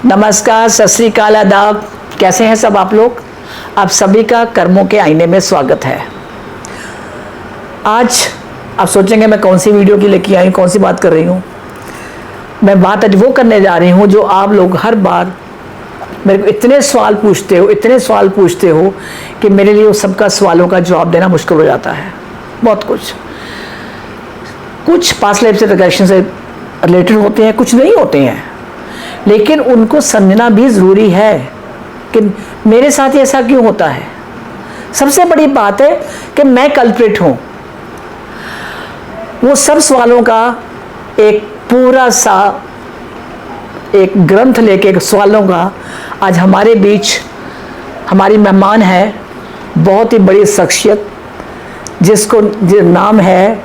नमस्कार, सत श्री अकाल, आदाब। कैसे हैं सब आप लोग? आप सभी का कर्मों के आईने में स्वागत है। आज आप सोचेंगे मैं कौन सी वीडियो की लेके आई, कौन सी बात कर रही हूँ। मैं बात आज वो करने जा रही हूँ जो आप लोग हर बार मेरे को इतने सवाल पूछते हो कि मेरे लिए उस सबका सवालों का जवाब देना मुश्किल हो जाता है। बहुत कुछ पास्ट लाइफ से रिग्रेशन से रिलेटेड होते हैं, कुछ नहीं होते हैं, लेकिन उनको समझना भी ज़रूरी है कि मेरे साथ ऐसा क्यों होता है। सबसे बड़ी बात है कि मैं कल्प्रिट हूँ। वो सब सवालों का एक पूरा सा एक ग्रंथ लेके सवालों का आज हमारे बीच हमारी मेहमान है, बहुत ही बड़ी शख्सियत जिसको नाम है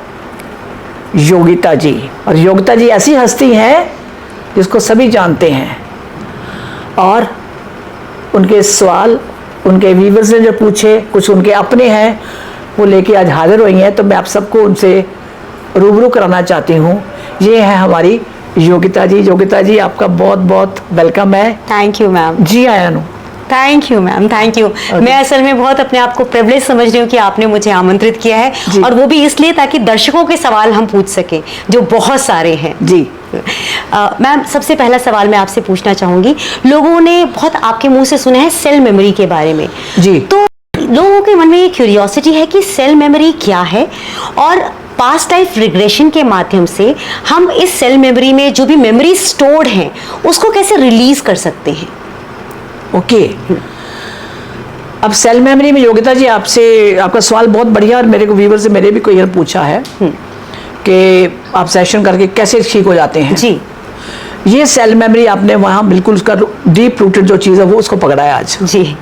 योगिता जी। और योगिता जी ऐसी हस्ती हैं जिसको सभी जानते हैं, और उनके सवाल उनके व्यूअर्स ने जो पूछे, कुछ उनके अपने हैं, वो लेके आज हाजिर हुई हैं। तो मैं आप सबको उनसे रूबरू कराना चाहती हूँ। ये है हमारी योगिता जी। योगिता जी, आपका बहुत बहुत वेलकम है। Thank you ma'am. जी आयानु। Thank you ma'am, thank you. मैं असल में बहुत अपने आप को प्रिविलेज समझ रही हूँ कि आपने मुझे आमंत्रित किया है, और वो भी इसलिए ताकि दर्शकों के सवाल हम पूछ सकें जो बहुत सारे हैं। जी मैम, सबसे पहला सवाल मैं आपसे पूछना चाहूंगी। लोगों ने बहुत आपके मुंह से सुना है सेल मेमोरी के बारे में। जी। तो लोगों के मन में ये क्यूरियोसिटी है कि सेल मेमोरी क्या है, और पास्ट लाइफ रिग्रेशन के माध्यम से हम इस सेल मेमोरी में जो भी मेमोरी स्टोर्ड हैं उसको कैसे रिलीज कर सकते हैं। ओके। अब सेल मेमोरी में योगिता जी, आपसे आपका सवाल बहुत बढ़िया, और मेरे को व्यूअर से मेरे भी कोई ये पूछा है कि आप सेशन करके कैसे ठीक हो जाते हैं। जी। ये सेल मेमोरी आपने वहाँ बिल्कुल उसका डीप रूटेड जो चीज़ है वो उसको पकड़ा है आज। जी।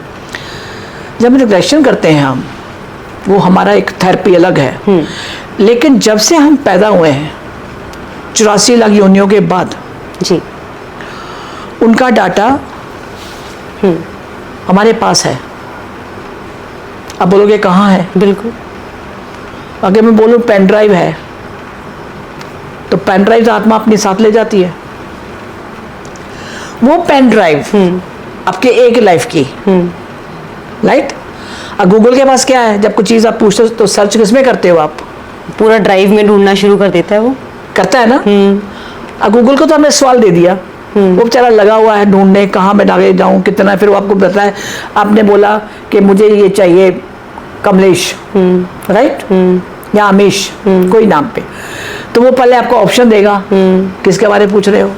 जब रिग्रेशन करते हैं हम, वो हमारा एक थेरेपी अलग है, लेकिन जब से हम पैदा हुए हैं 84 लाख योनियों के बाद, जी, उनका डाटा हमारे पास है। अब बोलोगे कहाँ है? बिल्कुल। अगर मैं बोलूँ पेन ड्राइव है, तो पेन ड्राइव तो आत्मा अपने साथ ले जाती है। वो पेन ड्राइव आपके एक लाइफ की, राइट। अब गूगल के पास क्या है, जब कोई चीज़ आप पूछते हो तो सर्च किसमें करते हो आप? पूरा ड्राइव में ढूंढना शुरू कर देता है वो। करता है ना। अब गूगल को तो हमने सवाल दे दिया, वो बेचारा लगा हुआ है ढूंढने, कहाँ मैं आगे जाऊँ, कितना। फिर वो आपको बताता है, आपने बोला कि मुझे ये चाहिए कमलेश, राइट, या अमीश, कोई नाम पे, तो वो पहले आपको ऑप्शन देगा किसके बारे में पूछ रहे हो।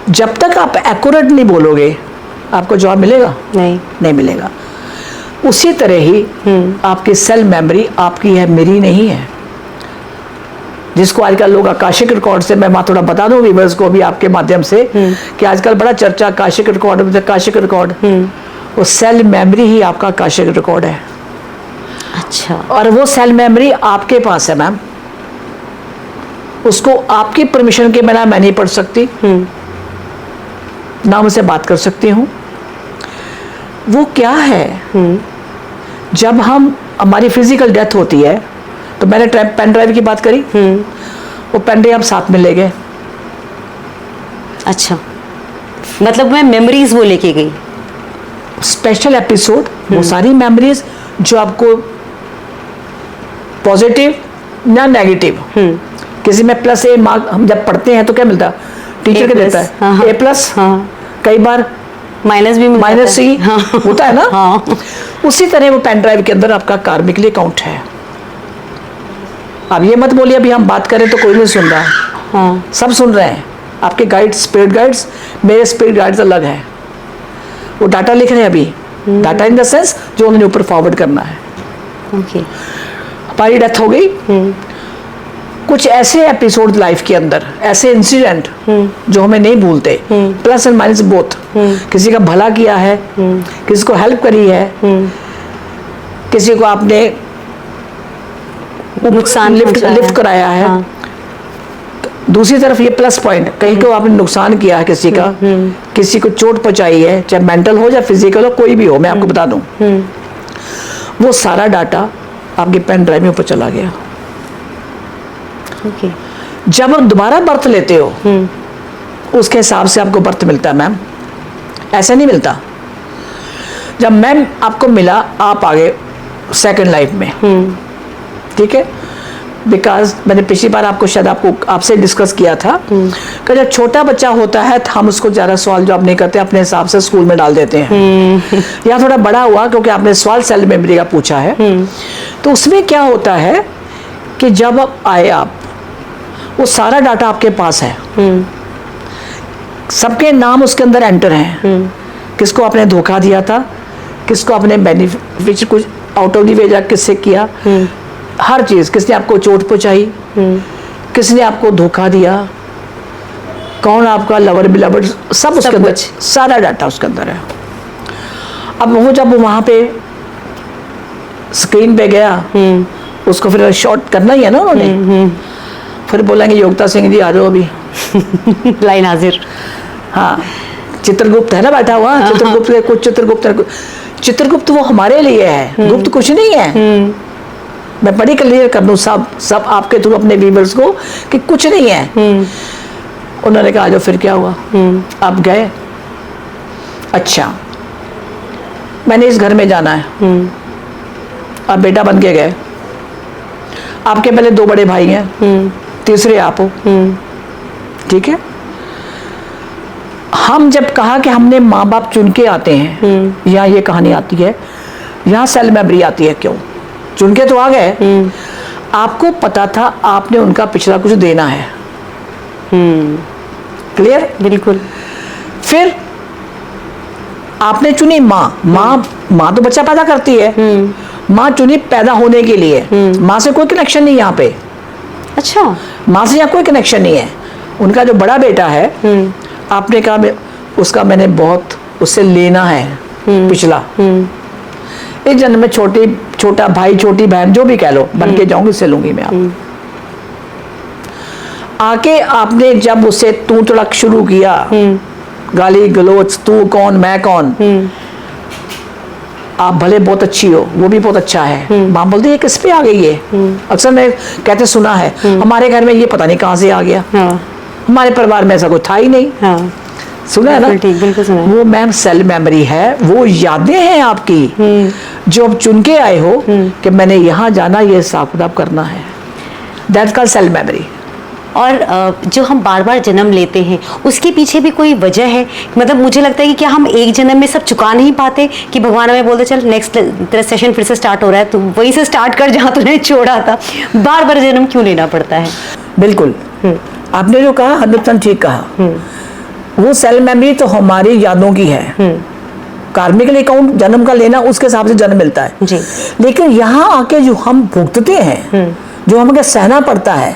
जब तक आप एक्यूरेट नहीं बोलोगे आपको जवाब मिलेगा? नहीं मिलेगा। उसी तरह ही आपकी सेल मेमोरी आपकी है, मेरी नहीं है। जिसको आजकल लोग आकाशिक रिकॉर्ड से, मैं वहाँ थोड़ा बता दूं व्यूअर्स को भी आपके माध्यम से कि आजकल बड़ा चर्चा आकाशिक रिकॉर्ड, आकाशिक रिकॉर्ड, वो सेल मेमोरी ही आपका आकाशिक रिकॉर्ड है। अच्छा। और वो सेल मेमोरी आपके पास है मैम, उसको आपकी परमिशन के बिना मैं नहीं पढ़ सकती, ना मुझसे बात कर सकती हूँ। वो क्या है, जब हमारी फिजिकल डेथ होती है, तो मैंने पेन ड्राइव की बात करी, वो पेन ड्राइव आप साथ में ले गए। अच्छा, मतलब मैं मेमोरीज वो लेके गई, स्पेशल एपिसोड, वो सारी मेमोरीज जो आपको पॉजिटिव या नेगेटिव, किसी में प्लस ए मार्क हम जब पढ़ते हैं तो क्या मिलता है, टीचर के देता है A+, कई बार माइनस भी, माइनस सी होता है ना। हाँ। उसी तरह वो पेन ड्राइव के अंदर आपका कार्मिकली अकाउंट है। अब ये मत बोलिए अभी हम बात करें तो कोई नहीं सुन रहा है। हाँ। सब सुन रहे हैं। आपके गाइड्स, स्पिरिट गाइड्स, मेरे स्पिरिट गाइड्स अलग हैं, वो डाटा लिख रहे हैं अभी। डाटा इन द सेंस जो उन्होंने ऊपर फॉरवर्ड करना है। ओके। हमारी डेथ हो गई, कुछ ऐसे एपिसोड लाइफ के अंदर, ऐसे इंसिडेंट जो हमें नहीं भूलते, प्लस एंड माइनस बोथ। किसी का भला किया है, किसी को हेल्प करी है, किसी को आपने नुकसान लिफ्ट कराया है। हाँ। दूसरी तरफ ये प्लस पॉइंट, कहीं को आपने नुकसान किया है किसी का, किसी को चोट पहुंचाई है, चाहे मेंटल हो या फिजिकल हो, कोई भी हो, मैं आपको बता दूं, वो सारा डाटा आपके पेन ड्राइव में ऊपर चला गया। Okay. जब आप दोबारा बर्थ लेते हो, उसके हिसाब से आपको बर्थ मिलता है मैम, ऐसा नहीं मिलता। जब मैम आपको मिला, आप आ गए सेकंड लाइफ में, ठीक है। बिकॉज मैंने पिछली बार आपसे डिस्कस किया था कि जब छोटा बच्चा होता है तो हम उसको ज़्यादा सवाल जवाब नहीं करते, अपने हिसाब से स्कूल में डाल देते हैं। यहाँ थोड़ा बड़ा हुआ क्योंकि आपने सवाल सेल मेमोरी का पूछा है। तो उसमें क्या होता है कि जब आप वो सारा डाटा आपके पास है, सबके नाम उसके अंदर एंटर हैं, किसको आपने धोखा दिया था, किसको आपने बेनिफिट कुछ आउट ऑफ दी वे जा किससे किया, हर चीज, किसने आपको चोट पहुंचाई, किसने आपको धोखा दिया, कौन आपका लवर बिलवर, सब उसके अंदर, सारा डाटा उसके अंदर है। अब वो जब वहां पे स्क्रीन पे गया, उसको फिर शॉर्ट करना ही है ना उन्होंने, फिर बोलेंगे योगिता सिंह जी आ जाओ अभी। लाइन हाजिर। हाँ, चित्रगुप्त है ना बैठा हुआ, चित्रगुप्त के कुछ चित्रगुप्त वो हमारे लिए है, गुप्त कुछ नहीं है। मैं बड़ी क्लियर कर दूं सब आपके थ्रू अपने व्यूअर्स को कि कुछ नहीं है। उन्होंने कहा जो फिर क्या हुआ, आप गए, अच्छा मैंने इस घर में जाना है, आप बेटा बन के गए, आपके पहले 2 बड़े भाई हैं, तीसरे आप हो, ठीक है। हम जब कहा कि हमने माँ बाप चुन के आते हैं, यहाँ ये कहानी आती है, यहाँ सेल मेमोरी आती है। क्यों चुन के तो आ गए, आपको पता था आपने उनका पिछला कुछ देना है, क्लियर, बिल्कुल। फिर आपने चुनी माँ तो बच्चा पैदा करती है, माँ चुनी पैदा होने के लिए, माँ से कोई कनेक्शन नहीं यहाँ पे। अच्छा, माँ से यहाँ कोई कनेक्शन नहीं है। उनका जो बड़ा बेटा है, आपने कहा उसका मैंने बहुत उससे लेना है पिछला, इस जन्म में छोटा भाई छोटी बहन जो भी कह लो बन के जाऊंगी, उससे लूंगी मैं आप। आके आपने जब उसे तू तड़क शुरू किया, गाली गलोच, तू कौन मैं कौन, आप भले बहुत अच्छी हो, वो भी बहुत अच्छा है, माँ बोलती है किस पे आ गई है। अक्सर मैं कहते सुना है, हमारे घर में ये पता नहीं कहाँ से आ गया, हमारे परिवार में ऐसा कोई था ही नहीं। सुना है ना, बिल्कुल सुना है। वो मैम सेल मेमोरी है, वो यादें हैं आपकी जो अब चुन के आए हो कि मैंने यहाँ जाना, ये हिसाब किताब करना है, दैट्स कॉल्ड सेल मेमोरी। और जो हम बार बार जन्म लेते हैं उसके पीछे भी कोई वजह है? मतलब मुझे लगता है कि क्या हम एक जन्म में सब चुका नहीं पाते कि भगवान हमें बोलते चल नेक्स्ट तेरा सेशन फिर से स्टार्ट हो रहा है, तो वहीं से स्टार्ट कर जहाँ तूने छोड़ा था, बार बार जन्म क्यों लेना पड़ता है? बिल्कुल, आपने जो कहा 100% ठीक कहा। वो सेल मेमोरी तो हमारी यादों की है, कार्मिक अकाउंट जन्म का लेना उसके हिसाब से जन्म मिलता है जी। लेकिन यहाँ आके जो हम भुगतते हैं, जो हमें सहना पड़ता है,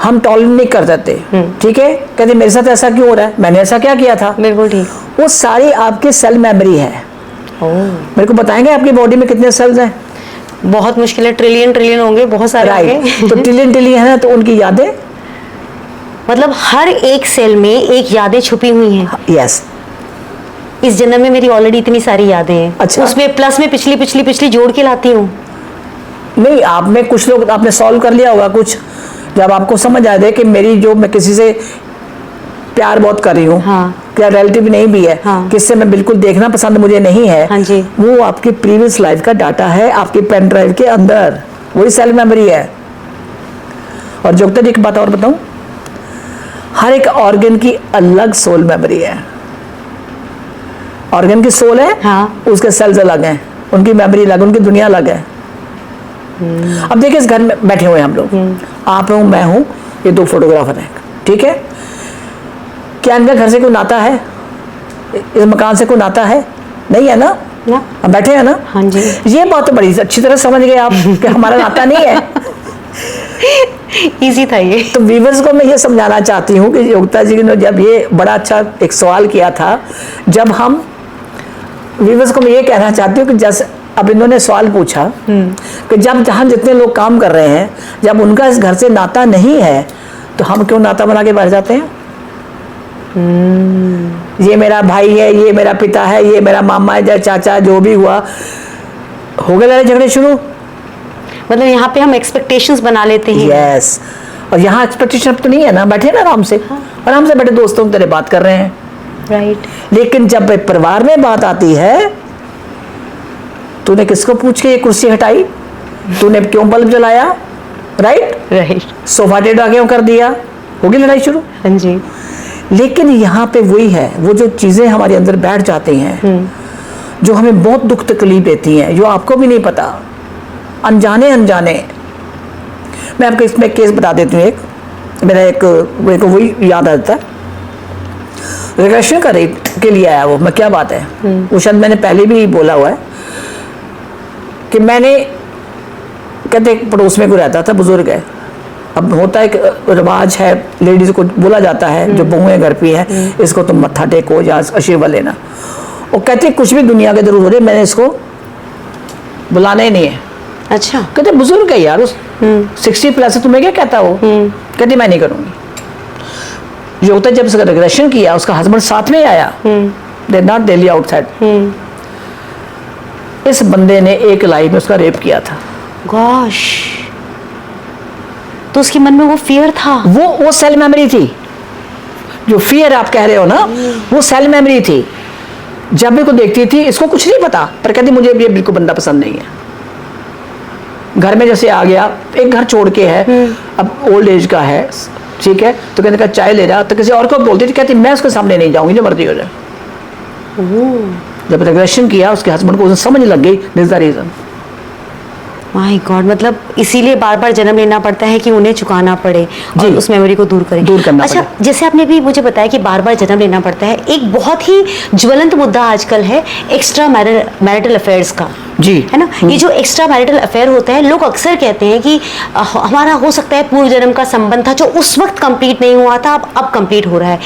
हम टॉलरेट नहीं कर देते, ठीक है, कहते मेरे साथ ऐसा क्यों हो रहा है, मैंने ऐसा क्या किया था। बिल्कुल ठीक, वो सारी आपकी सेल मेमोरी है। मेरे को बताएंगे आपकी बॉडी में कितने सेल्स हैं? बहुत मुश्किल है, ट्रिलियन होंगे, बहुत सारे होंगे। तो ट्रिलियन है ना, तो उनकी यादें, मतलब हर एक सेल में एक यादें छुपी हुई हैं। यस, इस जन्म में मेरी ऑलरेडी इतनी सारी यादें हैं। अच्छा, उसमें प्लस में पिछली जोड़ के लाती हूँ। नहीं, आप में कुछ लोग आपने सॉल्व कर लिया होगा कुछ, जब आपको समझ आ जाए कि मेरी जो मैं किसी से प्यार बहुत कर रही हूँ, हाँ, क्या रिलेटिव नहीं भी है, हाँ, किससे मैं बिल्कुल देखना पसंद मुझे नहीं है, हाँ जी, वो आपकी प्रीवियस लाइफ का डाटा है आपकी पेन ड्राइव के अंदर, वही सेल मेमोरी है। और जोगता जी एक बात और बताऊं, हर एक ऑर्गन की अलग सोल मेमोरी है। ऑर्गन की सोल है, हाँ, उसके सेल्स अलग हैं, उनकी मेमोरी अलग, उनकी दुनिया अलग है। अब देखिए, इस घर में बैठे हुए हैं हम लोग, आप हूं, मैं हूं, ये 2 फोटोग्राफर हैं, ठीक है। क्या इनका घर से कोई नाता है, इस मकान से कोई नाता है? नहीं है ना, हम बैठे हैं ना, हाँ जी। ये बात बड़ी अच्छी तरह समझ गए आप कि हमारा नाता नहीं है। इजी था ये। तो व्यूअर्स को मैं ये समझाना चाहती हूँ कि योगिता जी ने जब ये बड़ा अच्छा एक सवाल किया था, जब हम व्यूअर्स को मैं ये कहना चाहती हूँ कि जैसे अब इन्होंने सवाल पूछा कि जब जहाँ जितने लोग काम कर रहे हैं, जब उनका इस घर से नाता नहीं है, तो हम क्यों नाता बना के बैठ जाते हैं? ये मेरा भाई है, ये मेरा पिता है, ये मेरा मामा है, चाचा, जो भी हुआ, हो गए लड़ाई झगड़े शुरू। मतलब यहाँ पे हम एक्सपेक्टेशंस बना लेते हैं। यस, और यहाँ एक्सपेक्टेशन तो नहीं है ना, बैठे ना आराम से, आराम से बैठे दोस्तों की तरह बात कर रहे हैं। राइट। लेकिन जब परिवार में बात आती है, तूने किसको पूछ के ये कुर्सी हटाई, तूने क्यों बल्ब जलाया, राइट राइट। सोफा टेढ़ा क्यों कर दिया, होगी लड़ाई शुरू। हाँ जी। लेकिन यहाँ पे वही है, वो जो चीजें हमारे अंदर बैठ जाती हैं, जो हमें बहुत दुख तकलीफ देती हैं, जो आपको भी नहीं पता, अनजाने अनजाने। मैं आपको इसमें केस बता देती हूँ। एक मेरा एक मेरे को वही याद आता है, रिग्रेशन का रेप के लिए आया वो। मैं क्या बात है, वो शायद मैंने पहले भी बोला हुआ है कि मैंने, कहते पड़ोस में कोई रहता था, बुजुर्ग है। अब होता है कि रिवाज है, लेडीज को बोला जाता है जो बहुएं घर पे है, इसको तुम मत्था टेको या आशीर्वाद लेना। वो कहते कुछ भी दुनिया के जरूर हो रहे, मैंने इसको बुलाना ही नहीं है। अच्छा। कहते बुजुर्ग है यार, उस 60 प्लस है, तुम्हें क्या कहता वो। कहती मैं नहीं करूंगी। जो होता है, जब उसका रिग्रेशन किया, उसका हस्बैंड साथ में आया, दे नॉट डेली आउटसाइड। इस बंदे ने एक लाइफ में उसका रेप किया था। गॉश। तो उसके मन में वो फियर था। वो सेल मेमोरी थी, जो फियर आप कह रहे हो ना, वो सेल मेमोरी थी। जब भी को देखती थी, इसको कुछ नहीं पता, पर कहती मुझे ये बिल्कुल बंदा पसंद नहीं है। घर में जैसे आ गया, एक घर छोड़ के है, अब ओल्ड एज का है, ठीक है, तो कहते का चाय ले रहा, तो किसी और को बोलती थी, कहती मैं उसके सामने नहीं जाऊंगी, जो मर्जी हो जाए। जब रिग्रेशन किया, उसके हस्बैंड को समझ लग गई, this the reason. My God, मतलब इसीलिए बार बार जन्म लेना पड़ता है कि उन्हें चुकाना पड़े और उस मेमोरी को दूर करना अच्छा पड़े। जैसे आपने भी मुझे बताया कि बार बार जन्म लेना पड़ता है, एक बहुत ही ज्वलंत मुद्दा आजकल है एक्स्ट्रा मैरिटल अफेयर्स का, जी, है ना। ये जो एक्स्ट्रा मैरिटल अफेयर होता है, लोग अक्सर कहते हैं कि हमारा हो सकता है पूर्व जन्म का संबंध था जो उस वक्त कंप्लीट नहीं हुआ था, अब कंप्लीट हो रहा है।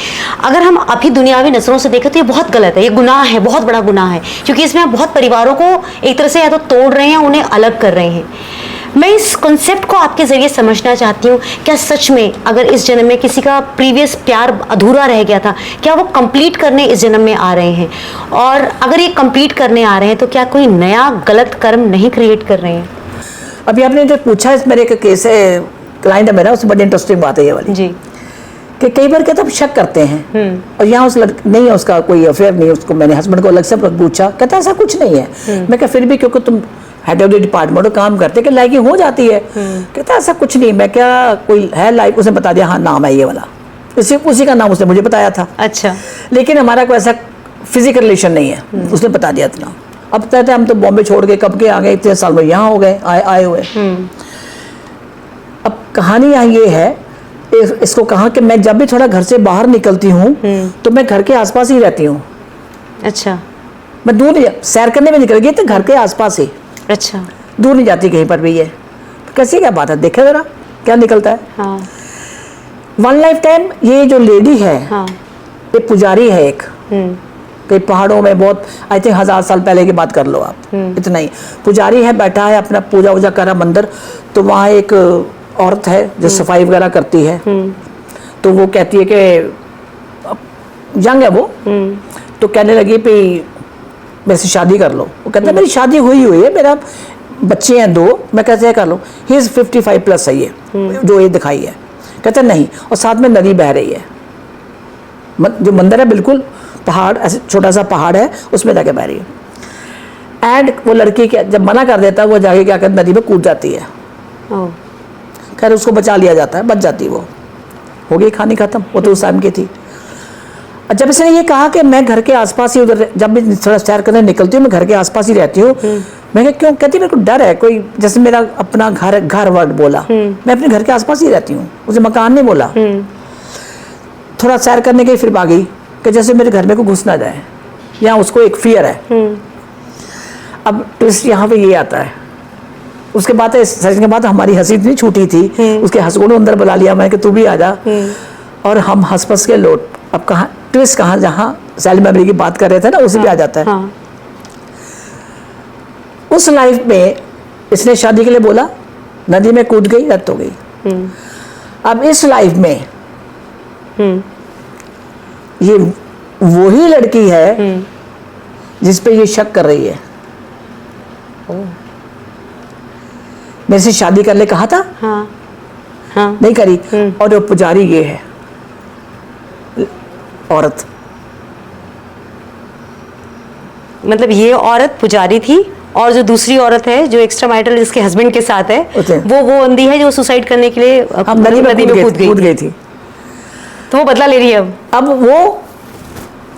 अगर हम अभी दुनियावी नजरों से देखें तो ये बहुत गलत है, ये गुनाह है, बहुत बड़ा गुनाह है, क्योंकि इसमें हम बहुत परिवारों को एक तरह से या तो तोड़ रहे हैं, उन्हें अलग कर रहे हैं। मैं इस कॉन्सेप्ट को आपके जरिए समझना चाहती हूँ, क्या सच में अगर इस जन्म में किसी का प्रीवियस प्यार अधूरा रह गया था, क्या वो कंप्लीट करने इस जन्म में आ रहे हैं, और अगर ये कंप्लीट करने आ रहे हैं तो क्या कोई नया गलत कर्म नहीं क्रिएट कर रहे हैं? अभी आपने जो पूछा, इस मेरे एक केस है, क्लाइंट है मेरा, उसमें बड़ी इंटरेस्टिंग बात है ये वाली जी, कि कई बार कहता शक करते हैं, और यहाँ उस नहीं है, उसका कोई अफेयर नहीं, उसको मैंने हस्बैंड को अलग से पूछा, कहता ऐसा कुछ नहीं है। मैं क्या फिर भी क्योंकि तुम हेड ऑफ द डिपार्टमेंट काम करते कि लाइकिंग हो जाती है, कहता ऐसा कुछ नहीं। मैं क्या कोई है लाइक, उसने बता दिया, हाँ नाम है ये वाला, उसी का नाम उसने मुझे बताया था। अच्छा। लेकिन हमारा कोई ऐसा फिजिकल रिलेशन नहीं है, उसने बता दिया इतना। अब कहते हम तो बॉम्बे छोड़ के कब के आ गए, इतने साल में यहाँ हो गए, आए हुए। अब कहानी यहाँ ये है, इसको कहा कि मैं जब भी थोड़ा घर से बाहर निकलती हूँ तो मैं घर के आसपास ही रहती हूँ। अच्छा। मैं दूर नहीं, सैर करने में निकल गई तो घर के आसपास ही, अच्छा। दूर नहीं जाती कहीं पर भी। ये कैसी क्या बात है, देखे जरा क्या निकलता है। हाँ। वन लाइफ टाइम ये जो लेडी है, हाँ। ये पुजारी है एक, कई पहाड़ों में, बहुत आई थिंक 1000 साल पहले की बात कर लो आप, इतना ही पुजारी है, बैठा है अपना पूजा वूजा कर रहा मंदिर। तो वहाँ एक औरत है जो सफाई वगैरह करती है, तो वो कहती है कि यंग है वो, तो कहने लगी कि मेरे से शादी कर लो। वो कहता है मेरी शादी हुई है, मेरा बच्चे हैं 2, मैं कैसे कर लूँ, ही इज 55 प्लस है ये जो ये दिखाई है। कहता नहीं, और साथ में नदी बह रही है, जो मंदिर है बिल्कुल पहाड़, ऐसे छोटा सा पहाड़ है, उसमें जाके बह रही है। एंड वो लड़की क्या जब मना कर देता है, वो जाके क्या करती, नदी में कूद जाती है। खैर उसको बचा लिया जाता है, बच जाती, वो हो गई कहानी खत्म। वो तो उस टाइम की थी। जब इसने ये कहा कि मैं घर के आसपास ही, उधर जब भी थोड़ा सैर करने निकलती हूँ मैं घर के आसपास ही रहती हूँ, मैं क्यों, कहती मेरे को डर है कोई, जैसे मेरा अपना घर वर्ड बोला, मैं अपने घर के आसपास ही रहती हूँ, उसे मकान नहीं बोला। थोड़ा सैर करने के फिर भागी कि जैसे मेरे घर में को घुस ना जाए, यहाँ उसको एक फियर है। अब ट्विस्ट यहाँ पे ये आता है, उसके बाद सच के बाद हमारी हंसी इतनी छूटी थी, उसके हंसको ने अंदर बुला लिया, मैं कि तू भी आ जा, और हम हंस पस के लौट। अब कहाँ ट्विस्ट, कहाँ जहाँ सेल मेमोरी की बात कर रहे थे ना, उसी पे आ जाता है। उस लाइफ में इसने शादी के लिए बोला, नदी में कूद गई, रद्द हो गई। अब इस लाइफ में ये वही लड़की है जिस पे ये शक कर रही है। मेरे से शादी करने कहा था, हाँ। नहीं करी। और जो पुजारी ये है औरत, मतलब ये औरत पुजारी थी और जो दूसरी औरत है जो एक्स्ट्रा मैरिटल जिसके हस्बैंड के साथ है उसे। वो बंदी है जो सुसाइड करने के लिए हम नदी में कूद गई थी। तो वो बदला ले रही है अब। वो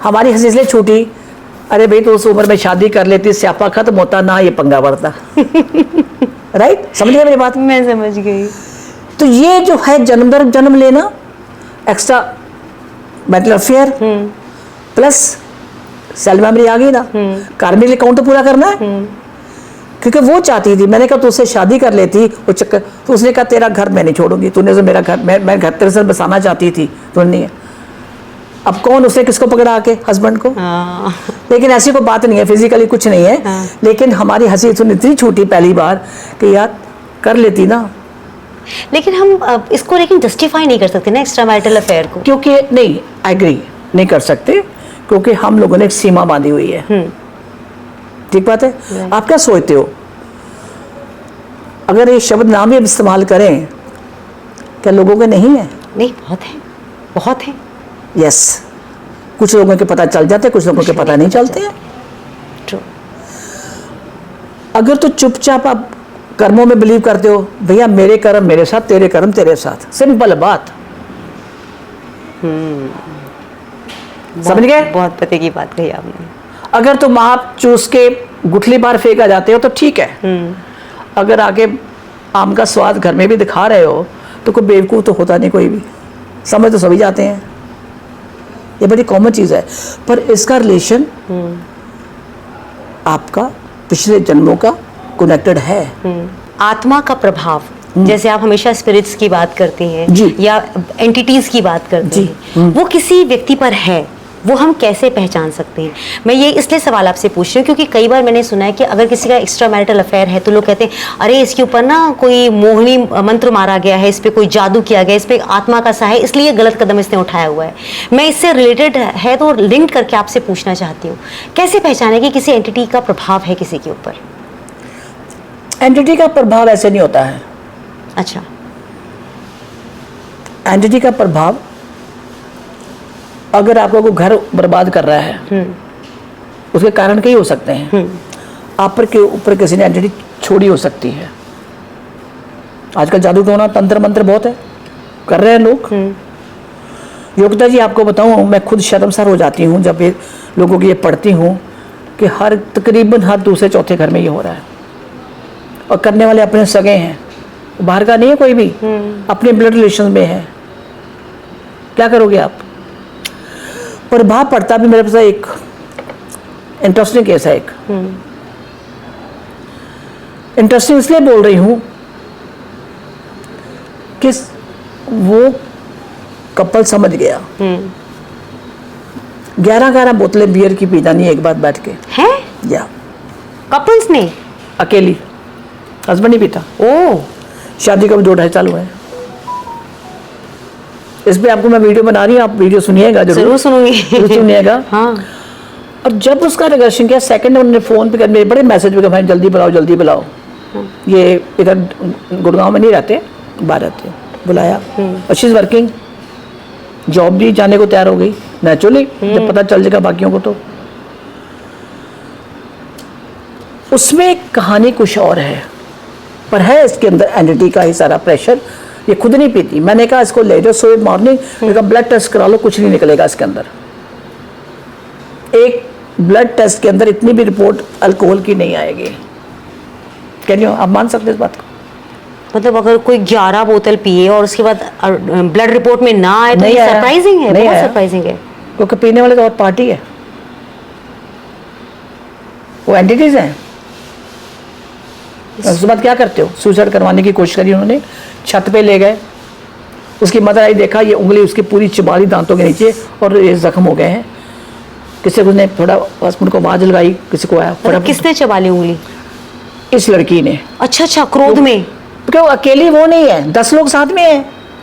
हमारी हंसी इसलिए छूटी, अरे भाई तो उस उम्र में शादी कर लेती, स्यापा खत्म होता ना, ये पंगा बढ़ता। राइट, समझ गए मेरी बात? मैं समझ गई। तो ये जो है जन्म दर जन्म लेना, extra marital affair plus cell memory आ गई ना, कार्मिक अकाउंट तो पूरा करना है। क्योंकि वो चाहती थी, मैंने कहा तू उससे शादी कर लेती, वो चक्कर, तो उसने कहा तेरा घर मैं नहीं छोड़ूंगी, तूने जो मेरा घर, मैं घर तेरे साथ बसाना चाहती थी, तूने नहीं है। अब कौन, उसने किसको पकड़ा आके? हस्बैंड को। लेकिन ऐसी कोई बात नहीं है, फिजिकली कुछ नहीं है। लेकिन हमारी हंसी इतनी छूटी पहली बार कि यार कर लेती ना। लेकिन हम इसको लेकिन जस्टिफाई नहीं कर सकते ना एक्स्ट्रा मैरिटल अफेयर को, क्योंकि नहीं, आई एग्री, नहीं कर सकते, क्योंकि हम लोगों ने एक सीमा बांधी हुई है। ठीक बात है। आप क्या सोचते हो, अगर ये शब्द ना भी इस्तेमाल करें, क्या लोगों के नहीं है? नहीं, बहुत है, बहुत है। यस, कुछ लोगों के पता चल जाते, कुछ लोगों के पता नहीं चलते हैं। True. अगर तो चुपचाप आप कर्मों में बिलीव करते हो, भैया मेरे कर्म मेरे साथ, तेरे कर्म तेरे साथ, सिंपल बात। समझ गए? बहुत पते की बात कही आपने। अगर तुम आप चूस के गुठली बार फेंका जाते हो तो ठीक है। अगर आगे आम का स्वाद घर में भी दिखा रहे हो तो कोई बेवकूफ तो होता नहीं कोई भी, समझ तो सभी जाते हैं। ये बड़ी कॉमन चीज है, पर इसका रिलेशन आपका पिछले जन्मों का कनेक्टेड है। आत्मा का प्रभाव, जैसे आप हमेशा स्पिरिट्स की बात करती हैं जी। या एंटिटीज की बात करती हैं, वो किसी व्यक्ति पर है, वो हम कैसे पहचान सकते हैं? मैं ये इसलिए सवाल आपसे पूछ रही हूँ क्योंकि कई बार मैंने सुना है कि अगर किसी का एक्स्ट्रा मैरिटल अफेयर है तो लोग कहते हैं अरे इसके ऊपर ना कोई मोहिनी मंत्र मारा गया है, इस पर कोई जादू किया गया, इस पर आत्मा का सा है, इसलिए गलत कदम इसने उठाया हुआ है। मैं इससे रिलेटेड है तो लिंक करके आपसे पूछना चाहती हूँ, कैसे पहचाने कि किसी एंटिटी का प्रभाव है किसी के ऊपर? एंटिटी का प्रभाव ऐसे नहीं होता है। अच्छा। एंटिटी का प्रभाव, अगर आपका कोई घर बर्बाद कर रहा है, उसके कारण कई हो सकते हैं। आप पर के ऊपर किसी ने एंटिटी छोड़ी हो सकती है। आजकल जादू टोना तंत्र मंत्र बहुत है, कर रहे हैं लोग। योगिता जी आपको बताऊं, मैं खुद शर्मसार हो जाती हूं जब ये लोगों की ये पढ़ती हूं कि तकरीबन हर दूसरे चौथे घर में ये हो रहा है, और करने वाले अपने सगे हैं, बाहर का नहीं है कोई भी, अपने ब्लड रिलेशन में है। क्या करोगे आप? प्रभाव पड़ता भी। मेरे पास एक इंटरेस्टिंग केस है। एक इंटरेस्टिंग इसलिए बोल रही हूं कि वो कपल समझ गया। 11 बोतलें बियर की पी जानी एक बार बैठ के है, या कपल्स ने अकेली, हस्बैंड नहीं पीता। ओ, शादी का 2-2.5 साल हुए हैं। इस पे आपको मैं वीडियो बना रही हूँ, आप वीडियो सुनिएगा, जरूर सुनूंगी। जरूर सुनिएगा। हाँ। और जब उसका रिग्रेशन किया, सेकंड उन्होंने फोन पे मेरे बड़े मैसेज पे भाई जल्दी बुलाओ जल्दी बुलाओ। ये इधर गुड़गांव में नहीं रहते, बाहर रहते। बुलाया और शी इज वर्किंग, जॉब भी जाने को तैयार हो गई नेचुरली, जब पता चल जाएगा बाकियों को। तो उसमें कहानी कुछ और है, पर है इसके अंदर एंटिटी का ही सारा प्रेशर। ये खुद नहीं पीती। मैंने कहा इसको ले जाओ सुबह मॉर्निंग, ब्लड टेस्ट करा लो, कुछ नहीं निकलेगा इसके अंदर। एक ब्लड टेस्ट के अंदर इतनी भी रिपोर्ट अल्कोहल की नहीं आएगी। कैन यू, आप मान सकते इस बात को? मतलब अगर कोई 11 बोतल पिए और उसके बाद ब्लड रिपोर्ट में ना आए तो नहीं ये आया, सरप्राइजिंग है, नहीं बहुत आया। सरप्राइजिंग है। क्योंकि पीने वाले तो और पार्टी है, वो एंटिटीज हैं। उसके बाद क्या करते हो? सुसाइड करवाने की कोशिश करी उन्होंने, छत पे ले गए, उसकी मदर आई, देखा ये उंगली उसकी पूरी चिबाली दांतों के नीचे और ये जख्म हो गए हैं। किसी को ने थोड़ा हस्बैंड को आवाज लगाई, किसी को आया मतलब किसने चबा ली उंगली? इस लड़की ने। अच्छा, क्रोध में? क्यों अकेली वो नहीं है, 10 लोग साथ में हैं,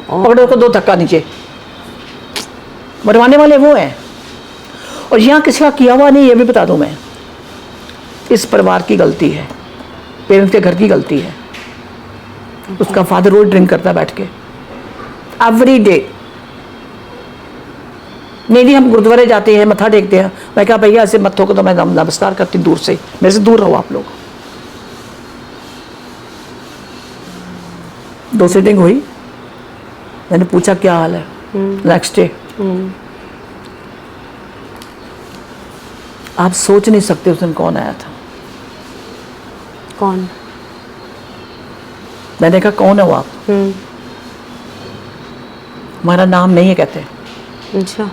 पकड़ो को 2 धक्का नीचे, मरवाने वाले वो हैं। और यहाँ किसी का किया हुआ नहीं, ये भी बता दूं मैं, इस परिवार की गलती है, पेरेंट्स के घर की गलती है। उसका फादर रोज ड्रिंक करता है बैठ के, एवरी डे। नहीं जी हम गुरुद्वारे जाते हैं, मत्था टेकते हैं। मैं कहा भैया ऐसे मत ठोको, तो मैं नमस्कार करती दूर से, मेरे से दूर रहो आप लोग। 2 सीटिंग हुई, मैंने पूछा क्या हाल है। नेक्स्ट डे आप सोच नहीं सकते उस दिन कौन आया था। कौन? मैंने कहा कौन है वो आप? हमारा नाम नहीं है कहते। अच्छा।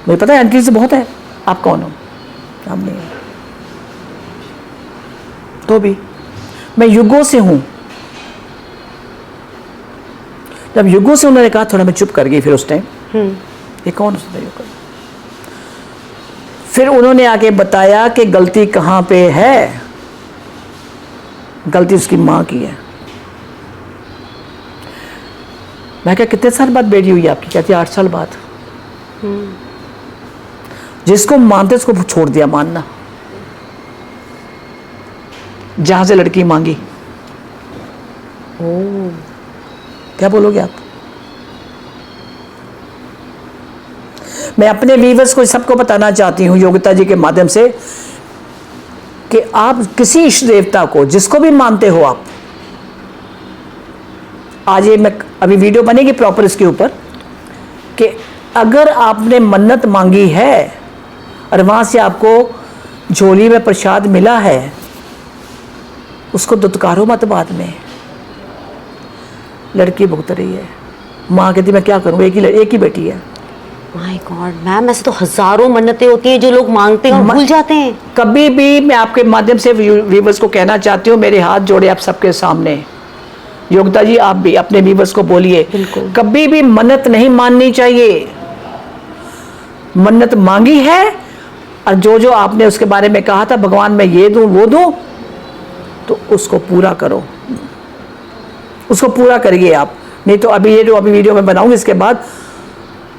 मुझे पता है एंट्री से बहुत है, आप कौन हो? नाम नहीं है। तो भी मैं युगों से हूं। जब युगों से उन्होंने कहा थोड़ा मैं चुप कर गई फिर उस टाइम, ये कौन उसने युग? फिर उन्होंने आके बताया कि गलती कहां पे है। गलती उसकी मां की है। मैं क्या कितने साल बाद बेटी हुई आपकी? कहती 8 साल बाद। जिसको मानते उसको छोड़ दिया मानना। जहां से लड़की मांगी। क्या बोलोगे आप? मैं अपने व्यूअर्स को सबको बताना चाहती हूं योगिता जी के माध्यम से कि आप किसी इष्ट देवता को जिसको भी मानते हो आप, आज ये मैं अभी वीडियो बनेगी प्रॉपर इसके ऊपर कि अगर आपने मन्नत मांगी है और वहां से आपको झोली में प्रसाद मिला है, उसको दुत्कारो मत बाद में। लड़की भुगत रही है, माँ कहती मैं क्या करूँ, एक ही बेटी है। माय गॉड मैम, ऐसे तो हजारों मन्नतें होती हैं जो लोग मांगते हैं और भूल जाते हैं। कभी भी मैं आपके माध्यम से व्यूवर्स को कहना चाहती हूँ, मेरे हाथ जोड़े आप सबके सामने, योगिता जी आप भी अपने व्यूवर्स को बोलिए, कभी भी मन्नत नहीं माननी चाहिए। मन्नत मांगी है और जो आपने उसके बारे में कहा था भगवान मैं ये दूं वो दूं, तो उसको पूरा करो, उसको पूरा करिए आप। नहीं तो अभी ये जो अभी वीडियो में बनाऊंगी इसके बाद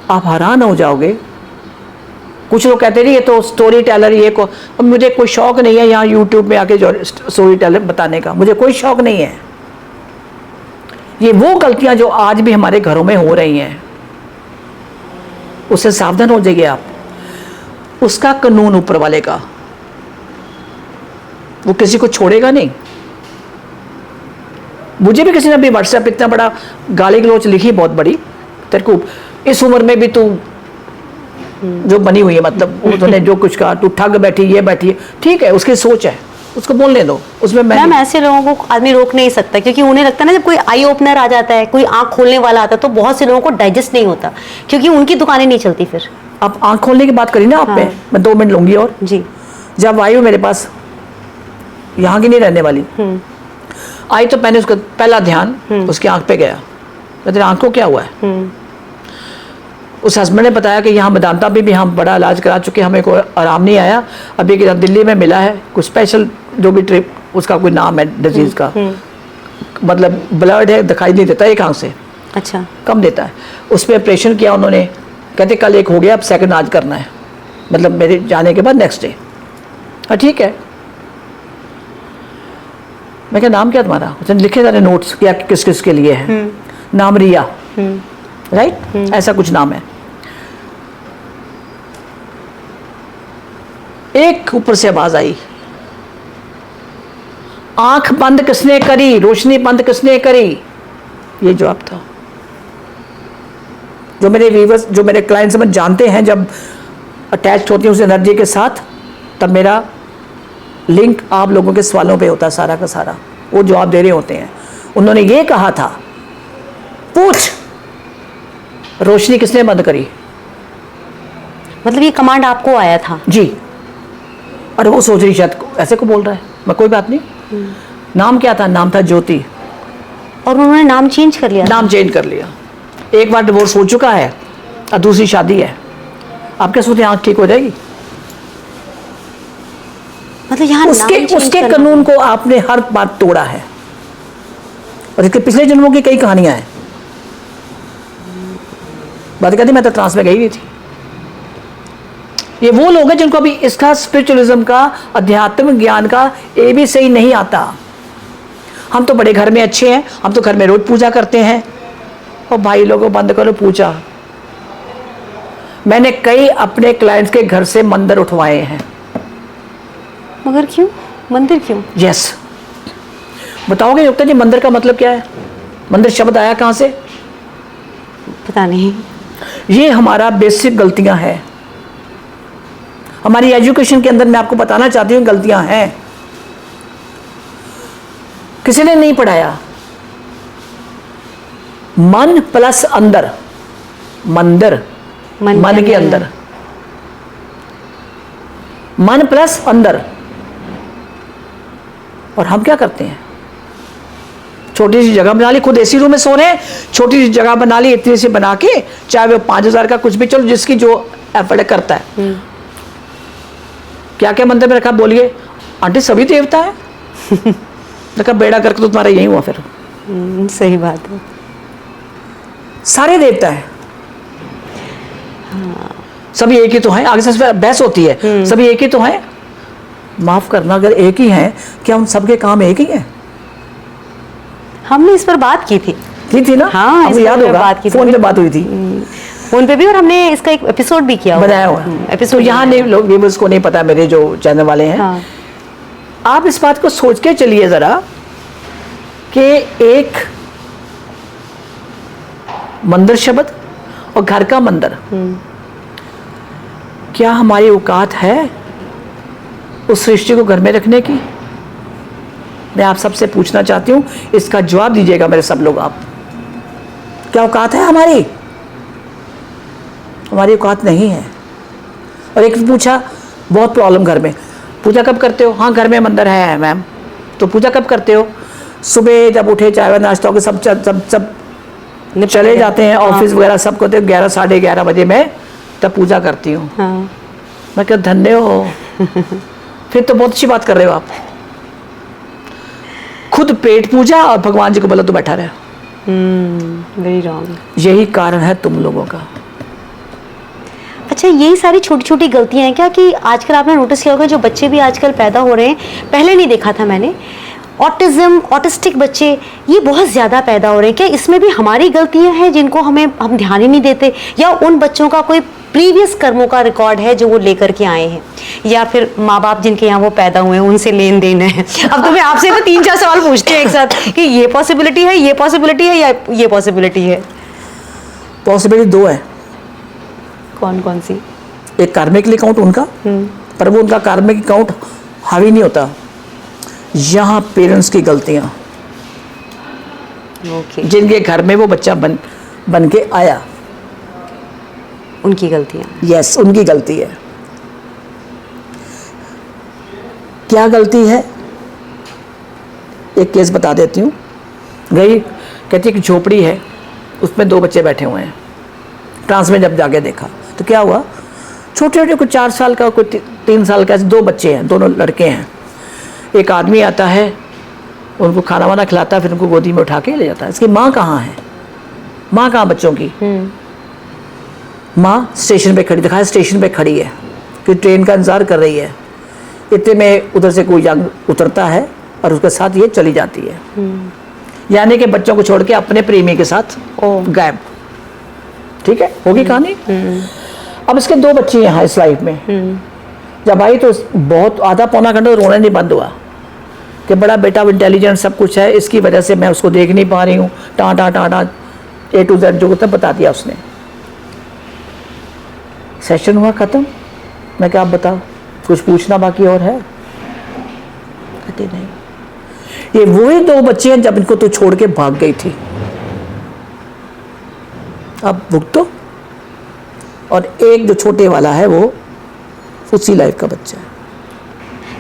आप हैरान हो जाओगे। कुछ लोग कहते हैं ये तो स्टोरी टेलर, ये को, अब मुझे कोई शौक नहीं है यहाँ यूट्यूब में आके जो स्टोरी टेलर बताने का, मुझे कोई शौक नहीं है। ये वो गलतियां जो आज भी हमारे घरों में हो रही हैं, उससे सावधान हो जाइए आप। उसका कानून ऊपर वाले का, वो किसी को छोड़ेगा नहीं। मुझे भी किसी ने अभी व्हाट्सएप इतना बड़ा गाली गलोच लिखी, बहुत बड़ी, तेरे को इस उम्र में भी तू जो बनी हुई है, मतलब उन्होंने जो कुछ कहा, तू ठग बैठी, ये बैठी है, ठीक है उसकी सोच है, उसको बोलने दो। उसमें मैम ऐसे लोगों को आदमी रोक नहीं सकता, क्योंकि उन्हें लगता है ना जब कोई आई ओपनर आ जाता है, कोई आंख खोलने वाला आता है, तो बहुत से लोगों को डाइजेस्ट नहीं होता, क्योंकि उनकी दुकानें नहीं चलती। फिर आप आंख खोलने की बात करी ना आप पे, मैं 2 मिनट लूंगी और जी। जब आई हो मेरे पास, यहाँ की नहीं रहने वाली, आई तो मैंने उसका पहला ध्यान उसकी आंख पे गया। तेरी आंख को क्या हुआ है? उस हस्बैंड ने बताया कि यहाँ मेदांता भी हम बड़ा इलाज करा चुके, हमें कोई आराम नहीं आया। अभी कि दिल्ली में मिला है कुछ स्पेशल, जो भी ट्रिप, उसका कोई नाम है डिजीज का, मतलब ब्लड है, दिखाई नहीं देता एक आंख से, अच्छा कम देता है। उस पर ऑपरेशन किया उन्होंने, कहते कल एक हो गया, अब सेकंड आज करना है, मतलब मेरे जाने के बाद नेक्स्ट डे। हाँ ठीक है। मैं क्या नाम क्या तुम्हारा? उसने लिखे सारे नोट्स क्या किस किस के लिए है। नाम रिया, राइट, ऐसा कुछ नाम है। एक ऊपर से आवाज आई, आंख बंद किसने करी, रोशनी बंद किसने करी? ये जवाब था। जो मेरे व्यूअर्स, जो मेरे क्लाइंट्स में जानते हैं, जब अटैच होती है उस एनर्जी के साथ, तब मेरा लिंक आप लोगों के सवालों पे होता है, सारा का सारा वो जवाब दे रहे होते हैं। उन्होंने ये कहा था, पूछ रोशनी किसने बंद करी? मतलब ये कमांड आपको आया था? जी। और वो सोच रही शायद ऐसे को बोल रहा है, मैं कोई बात नहीं। नाम क्या था? नाम था ज्योति। और उन्होंने नाम चेंज कर लिया? नाम चेंज कर लिया। एक बार डिवोर्स हो चुका है और दूसरी शादी है। आप क्या सोचते हैं आंख ठीक हो जाएगी? मतलब यहाँ उसके कानून को आपने हर बात तोड़ा है, और इसके पिछले जन्मों की कई कहानियां हैं। बात कहती मैं तो ट्रांस में गई हुई थी। ये वो लोग हैं जिनको अभी इसका स्पिरिचुअलिज्म का, अध्यात्म ज्ञान का ये भी सही नहीं आता। हम तो बड़े घर में अच्छे हैं, हम तो घर में रोज पूजा करते हैं, और भाई लोगों बंद करो पूजा। मैंने कई अपने क्लाइंट्स के घर से मंदिर उठवाए हैं। मगर क्यों? मंदिर क्यों? यस, बताओगे युक्ता जी मंदिर का मतलब क्या है? मंदिर शब्द आया कहां से? पता नहीं। ये हमारा बेसिक गलतियां हैं हमारी एजुकेशन के अंदर। मैं आपको बताना चाहती हूँ गलतियां हैं, किसी ने नहीं पढ़ाया। मन प्लस अंदर, मंदिर मन के अंदर, मन प्लस अंदर। और हम क्या करते हैं, छोटी सी जगह बना ली, खुद एसी रूम में सो रहे हैं, छोटी सी जगह बना ली, इतनी सी बना के, चाहे वो 5,000 का कुछ भी, चलो जिसकी जो एफर्ट करता है। क्या क्या मंदिर में रखा बोलिए? आंटी सभी देवता है। रखा बेड़ा करके तो तुम्हारा यही हुआ फिर। सही बात है। सारे देवता है, सभी एक ही तो हैं। आगे से बहस होती है, सभी एक ही तो हैं। माफ करना, अगर एक ही हैं, क्या उन सबके काम एक ही हैं? हमने इस पर बात की थी ना? हाँ, आपको याद होगा, बात की थी। फोन पे बात हुई थी, फोन पे भी, और हमने इसका एक एपिसोड भी किया बनाया हुआ एपिसोड। तो यहाँ नहीं, लोग व्यूअर्स को नहीं पता, मेरे जो चैनल वाले हैं। हाँ। आप इस बात को सोच के चलिए जरा कि एक मंदिर शब्द और घर का मंदिर, क्या हमारी औकात है उस सृष्टि को घर में रखने की? मैं आप सबसे पूछना चाहती हूं, इसका जवाब दीजिएगा मेरे सब लोग। आप, क्या औकात है हमारी? हमारी औकात नहीं है। और एक पूछा, बहुत प्रॉब्लम घर में, पूजा कब करते हो? हाँ घर में मंदिर है मैम। तो पूजा कब करते हो? सुबह जब उठे, चाय नाश्ता हो, सब चले जाते हैं ऑफिस वगैरह सब को, 11 साढ़े 11 बजे मैं तब पूजा करती हूँ। हाँ। मैं क्या धन्य हो। फिर तो बहुत अच्छी बात कर रहे हो आप। खुद पेट पूजा और भगवान जी को बोला तो बैठा रहे। Very wrong. यही कारण है तुम लोगों का। अच्छा, यही सारी छोटी छोटी गलतियां हैं क्या कि आजकल आपने नोटिस किया होगा, जो बच्चे भी आजकल पैदा हो रहे हैं, पहले नहीं देखा था मैंने, ऑटिस्टिक बच्चे ये बहुत ज़्यादा पैदा हो रहे हैं। क्या इसमें भी हमारी गलतियां हैं जिनको हम ध्यान ही नहीं देते, या उन बच्चों का कोई प्रीवियस कर्मों का रिकॉर्ड है जो वो लेकर के आए हैं, या फिर माँ बाप जिनके यहाँ वो पैदा हुए हैं उनसे लेन देन है? अब तो मैं आपसे तो 3-4 सवाल पूछती हूँ एक साथ कि ये पॉसिबिलिटी है, ये पॉसिबिलिटी है, या ये पॉसिबिलिटी है। पॉसिबिलिटी 2 है। कौन कौन सी? एक कार्मिक अकाउंट उनका, पर वो उनका कार्मिक अकाउंट हावी नहीं होता। यहाँ पेरेंट्स की गलतियां, ओके, जिनके घर में वो बच्चा बन के आया, उनकी गलतियां। यस, उनकी गलती है। क्या गलती है? एक केस बता देती हूँ। गई, कहती है कि झोपड़ी है, उसमें 2 बच्चे बैठे हुए हैं। ट्रांस में जब जाके देखा तो क्या हुआ, छोटे छोटे, कोई 4 साल का, कोई 3 साल का, ऐसे 2 बच्चे हैं, दोनों लड़के हैं। एक आदमी आता है, उनको खाना वाना खिलाता है, फिर उनको गोदी में उठा के ले जाता है। इसकी माँ कहाँ है? माँ कहाँ बच्चों की? माँ स्टेशन पे खड़ी, दिखाया स्टेशन पे खड़ी है कि ट्रेन का इंतजार कर रही है। इतने में उधर से कोई यंग उतरता है और उसके साथ ये चली जाती है। यानी कि बच्चों को छोड़ के अपने प्रेमी के साथ गायब। ठीक है, होगी कहानी। अब इसके 2 बच्चे यहाँ इस लाइफ में। जब आई तो बहुत आधा पौना घंटा रोना नहीं बंद हुआ कि बड़ा बेटा इंटेलिजेंट सब कुछ है, इसकी वजह से मैं उसको देख नहीं पा रही हूँ, टाटा A to Z जो होता बता दिया उसने। सेशन हुआ खत्म। मैं क्या, आप बताओ, कुछ पूछना बाकी और है? कहते नहीं। ये वही 2 बच्चे हैं जब इनको तो छोड़ के भाग गई थी। अब भुगतो। और एक जो छोटे वाला है वो उसी लाइफ का बच्चा है।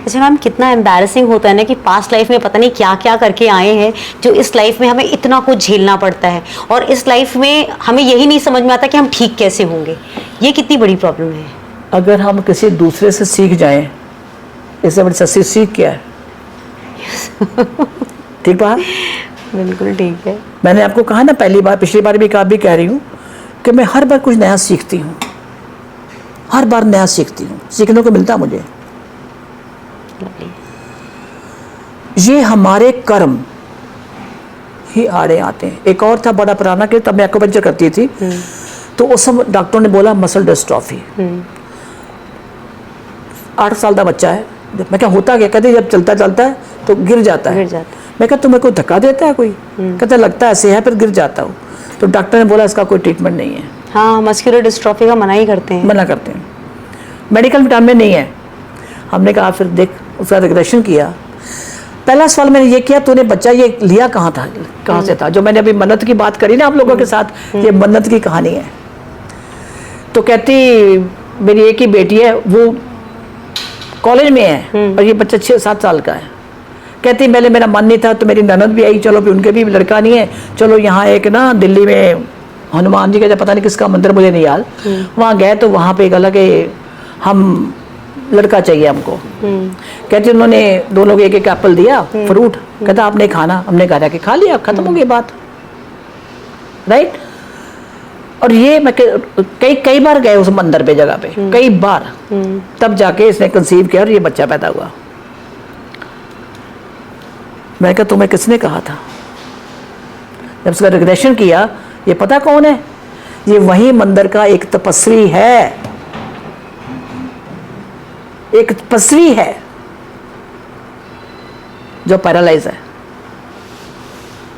अच्छा मैम, कितना एम्बैरेसिंग होता है ना कि पास्ट लाइफ में पता नहीं क्या क्या करके आए हैं, जो इस लाइफ में हमें इतना कुछ झेलना पड़ता है, और इस लाइफ में हमें यही नहीं समझ में आता कि हम ठीक कैसे होंगे। ये कितनी बड़ी प्रॉब्लम है। अगर हम किसी दूसरे से सीख जाएं, इससे बड़ी सच्ची सीख क्या है? ठीक बात, बिल्कुल ठीक है। मैंने आपको कहा ना पहली बार, पिछली बार भी कहा, भी कह रही हूँ कि मैं हर बार कुछ नया सीखती हूँ, हर बार नया सीखती हूँ, सीखने को मिलता मुझे। ये हमारे कर्म, ही आड़े आते हैं। एक और था बड़ा पुराना केस, तब मैं एक्यूपंक्चर करती थी, तो उस समय डॉक्टर ने बोला मसल डिस्ट्रॉफी, 8 साल का बच्चा है। मैं क्या होता क्या? कहते जब चलता चलता है तो गिर जाता है। मैं कहा तुम्हें कोई धक्का देता है कोई? कहता लगता है ऐसे है, फिर गिर जाता हूँ। तो डॉक्टर ने बोला इसका कोई ट्रीटमेंट नहीं है। हाँ, मस्कुलर डिस्ट्रॉफी का मना ही करते हैं, मना करते हैं, मेडिकल टर्म में नहीं है। हमने कहा फिर देख, उसका रिग्रेशन किया। पहला सवाल मैंने ये किया, तूने बच्चा ये लिया कहाँ था, कहाँ से था? जो मैंने अभी मन्नत की बात करी ना आप लोगों के साथ, ये मन्नत की कहानी है। तो कहती मेरी एक ही बेटी है, वो कॉलेज में है और ये बच्चा 6-7 साल का है। कहती पहले मेरा मन नहीं था, तो मेरी ननद भी आई, चलो फिर उनके भी लड़का नहीं है, चलो यहाँ एक ना दिल्ली में हनुमान जी का पता नहीं किसका मंदिर, मुझे नहीं याद, वहाँ गए तो वहाँ पे एक अलग हम लड़का चाहिए हमको। कहते उन्होंने दोनों को एक एक एप्पल दिया, फ्रूट, कहता आपने खाना, हमने कहा कि खा लिया, खत्म हो गई बात, राइट। और ये मैं कई बार गए उस मंदिर पे, जगह पे कई बार, तब जाके इसने कंसीव किया और ये बच्चा पैदा हुआ। मैं कहा तुम्हें किसने कहा था? जब उसका रिग्रेशन किया, ये पता कौन है? ये वही मंदिर का एक तपस्वी है, एक तपस्वी है जो पैरालाइज है।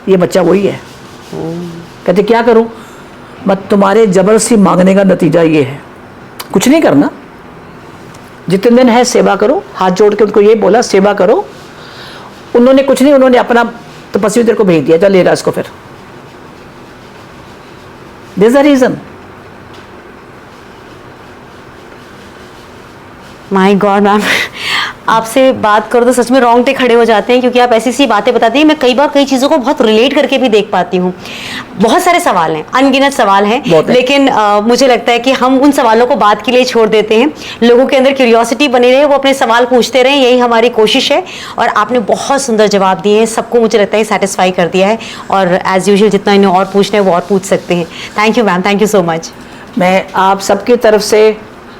ये बच्चा वही है। कहते क्या करूं? मत, तुम्हारे जबरदस्ती मांगने का नतीजा ये है, कुछ नहीं करना, जितने दिन है सेवा करो। हाथ जोड़ के उनको ये बोला सेवा करो। उन्होंने कुछ नहीं, उन्होंने अपना तपस्वी तेरे को भेज दिया, चल ले रहा इसको। फिर this is the reason. My God ma'am, आपसे बात करो तो सच में रोंगटे खड़े हो जाते हैं, क्योंकि आप ऐसी सी बातें बताती हैं। मैं कई बार कई चीज़ों को बहुत रिलेट करके भी देख पाती हूँ। बहुत सारे सवाल हैं, अनगिनत सवाल हैं, लेकिन मुझे लगता है कि हम उन सवालों को बात के लिए छोड़ देते हैं। लोगों के अंदर क्यूरियोसिटी बनी रहे, वो अपने सवाल पूछते रहें, यही हमारी कोशिश है। और आपने बहुत सुंदर जवाब दिए हैं, सबको मुझे लगता है सेटिस्फाई कर दिया है। और एज यूजुअल जितना इन्हें और पूछना है वो और पूछ सकते हैं। Thank you ma'am, thank you so much. मैं आप सबकी तरफ से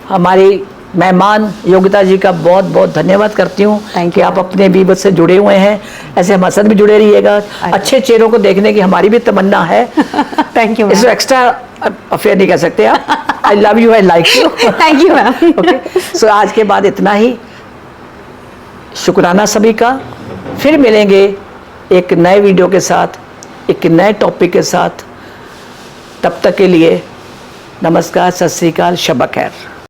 हमारी मेहमान योगिता जी का बहुत बहुत धन्यवाद करती हूँ कि आप अपने बीबत से जुड़े हुए हैं। ऐसे हमारे साथ भी जुड़े रहिएगा। अच्छे चेहरों को देखने की हमारी भी तमन्ना है। Thank you. इसको एक्स्ट्रा अफेयर नहीं कह सकते आप। I love you, I like you. Thank you ma'am. Okay, so आज के बाद इतना ही। शुक्राना सभी का। फिर मिलेंगे एक नए वीडियो के साथ, एक नए टॉपिक के साथ। तब तक के लिए नमस्कार, सत श्री अकाल, शब खैर।